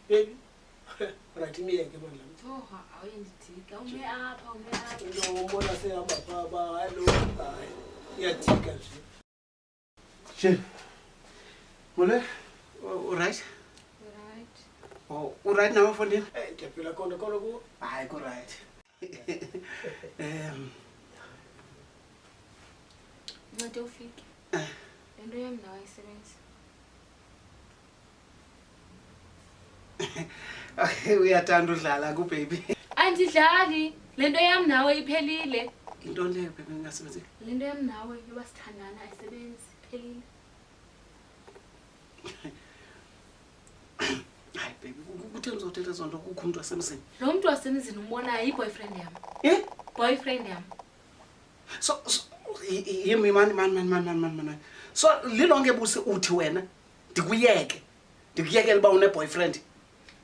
baby. Right miyeke manje. Thoha awuyendithika ume apha Ngiyobona sehamba phaba hello hayi. Iyathika nje. She. Mole? Right? Right. Oh, right now mfondini? Ndiyaphila khona ku. Hayi ku right. Manje ufike. Lento yami nawe ayisebenzi. Uyathanda udlala ku baby. Andidlali. Lento yami nawe iphelile. Into leyo baby ngingasebenzi. Lento yami nawe yoba sithandana ayisebenzi iphelile. Hayi baby, kutheni uzothetha zonto kukho umuntu wasemzini? Lo muntu wasemzini umbona yiboyfriend yami. Boyfriend yami. So yimi man. So lilonke busi uthi wena ndikuyekele ba une boyfriend.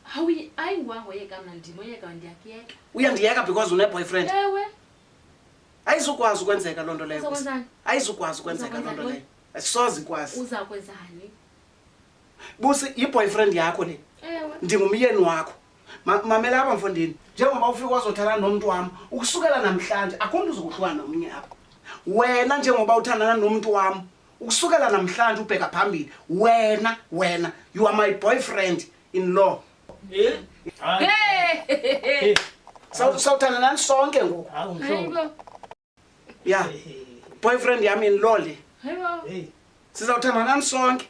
Hayi ayingwangoyeka mna ndimoyeka ndiyakuyeka. Uyandiyeka because une boyfriend. Ewe. Ayizukwazi ukwenzeka lonto leyo. Uzokwenzani? Ayizukwazi ukwenzeka lonto leyo. Asoze ikwazi. Uza kwenzani? Busi i-boyfriend yakho le. Ewe. Ndingumyeni wakho. Mamela apha mfondini. Njengoba ufika wazothana nomuntu wami, ukusukela namhlanje akukho uzokuhlwana nomnye apha. Wena njengoba uthandana nomuntu wami, ukusukela namhlanje ubheka phambili. Wena, you are my boyfriend in law. Hey! Sawuthanda nani sonke ngoku? Hayibo. Yeah. Boyfriend yami in law le. Hayibo. Hey. Sizawuthanda nani sonke.